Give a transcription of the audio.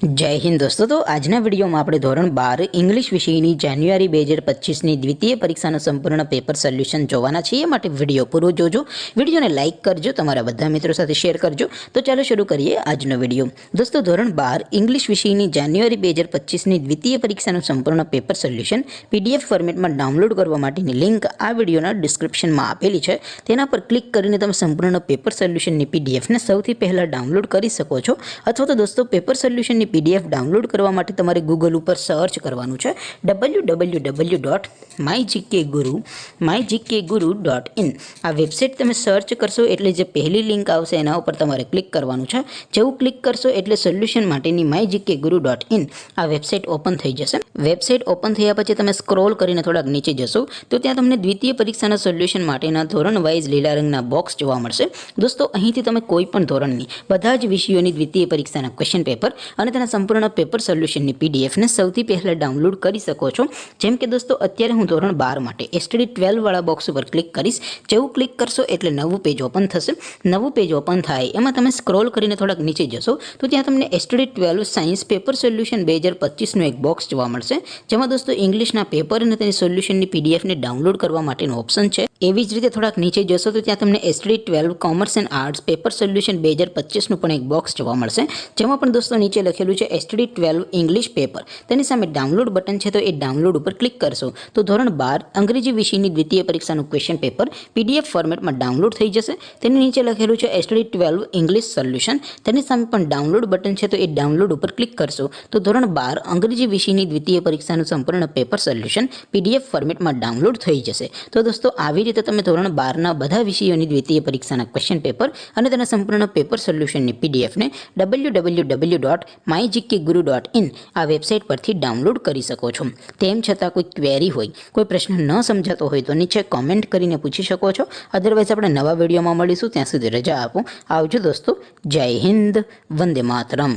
જય હિન્દ દોસ્તો। તો આજના વિડીયોમાં આપણે ધોરણ 12 ઇંગ્લિશ વિષયની જાન્યુઆરી 2025ની દ્વિતીય પરીક્ષાનું સંપૂર્ણ પેપર સોલ્યુશન જોવાના છીએ। માટે વિડીયો પૂરો જોજો, વિડીયોને લાઇક કરજો, તમારા બધા મિત્રો સાથે શેર કરજો। તો ચાલો શરૂ કરીએ આજનો વિડીયો। દોસ્તો ધોરણ 12 ઇંગ્લિશ વિષયની જાન્યુઆરી 2025ની દ્વિતીય પરીક્ષાનું સંપૂર્ણ પેપર સોલ્યુશન પીડીએફ ફોર્મેટમાં ડાઉનલોડ કરવા માટેની લિંક આ વિડીયોના ડિસ્ક્રિપ્શનમાં આપેલી છે। તેના પર ક્લિક કરીને તમે સંપૂર્ણ પેપર સોલ્યુશનની પીડીએફને સૌથી પહેલાં ડાઉનલોડ કરી શકો છો। અથવા તો દોસ્તો પેપર સોલ્યુશનની પીડીએફ ડાઉનલોડ કરવા માટે તમારે ગૂગલ ઉપર સર્ચ કરવાનું છે www.mygkguru.in। આ વેબસાઇટ તમે સર્ચ કરશો એટલે જે પહેલી લિંક આવશે એના ઉપર તમારે ક્લિક કરવાનું છે। જેવું ક્લિક કરશો એટલે સોલ્યુશન માટેની mygkguru.in આ વેબસાઇટ ઓપન થઈ જશે। વેબસાઇટ ઓપન થયા પછી તમે સ્ક્રોલ કરીને થોડાક નીચે જશો તો ત્યાં તમને દ્વિતીય પરીક્ષાના સોલ્યુશન માટેના ધોરણ વાઇઝ લીલા રંગના બોક્સ જોવા મળશે। દોસ્તો અહીંથી તમે કોઈ પણ ધોરણની બધા જ વિષયોની દ્વિતીય પરીક્ષાના ક્વેશ્ચન પેપર અને તેના સંપૂર્ણ પેપર સોલ્યુશનની પીડીએફને સૌથી પહેલાં ડાઉનલોડ કરી શકો છો। જેમ કે દોસ્તો અત્યારે હું ધોરણ 12 માટે STD 12 વાળા બોક્સ ઉપર ક્લિક કરીશ। જેવું ક્લિક કરશો એટલે નવું પેજ ઓપન થશે। નવું પેજ ઓપન થાય એમાં તમે સ્ક્રોલ કરીને થોડાક નીચે જશો તો ત્યાં તમને STD 12 સાયન્સ પેપર સોલ્યુશન 2025નું એક બોક્સ જોવા મળશે, જેમાં દોસ્તો ઇંગ્લિશના પેપર અને તેની સોલ્યુશનની પીડીએફને ડાઉનલોડ કરવા માટેનો ઓપ્શન છે। એવી જ રીતે થોડાક નીચે જશો તો ત્યાં તમને STD 12 commerce and arts paper solution 2025નું પણ એક બોક્સ જોવા મળશે, જેમાં પણ દોસ્તો નીચે લખેલું છે STD 12 ઇંગ્લિશ પેપર। તેની સામે ડાઉનલોડ બટન છે તો એ ડાઉનલોડ ઉપર ક્લિક કરશો તો ધોરણ 12 અંગ્રેજી વિષયની દ્વિતીય પરીક્ષાનું ક્વેશ્ચન પેપર પીડીએફ ફોર્મેટમાં ડાઉનલોડ થઈ જશે। તેની નીચે લખેલું છે STD 12 ઇંગ્લિશ સોલ્યુશન। તેની સામે પણ ડાઉનલોડ બટન છે તો એ ડાઉનલોડ ઉપર ક્લિક કરશો તો ધોરણ 12 અંગ્રેજી વિષયની દ્વિતીય પરીક્ષાનું સંપૂર્ણ પેપર સોલ્યુશન પીડીએફ ફોર્મેટમાં ડાઉનલોડ થઈ જશે। તો દોસ્તો આવી રીતે તમે ધોરણ 12ના બધા વિષયોની દ્વિતીય પરીક્ષાના ક્વેશ્ચન પેપર અને તેના સંપૂર્ણ પેપર સોલ્યુશનની પીડીએફને www.mygkguru.in આ વેબસાઇટ પરથી ડાઉનલોડ કરી શકો છો। તેમ છતાં કોઈ ક્વેરી હોય, કોઈ પ્રશ્ન ન સમજાતો હોય તો નીચે કોમેન્ટ કરીને પૂછી શકો છો। અધરવાઇઝ આપણે નવા વિડીયોમાં મળીશું, ત્યાં સુધી રજા આપો। આવજો દોસ્તો, જય હિન્દ, વંદે માતરમ।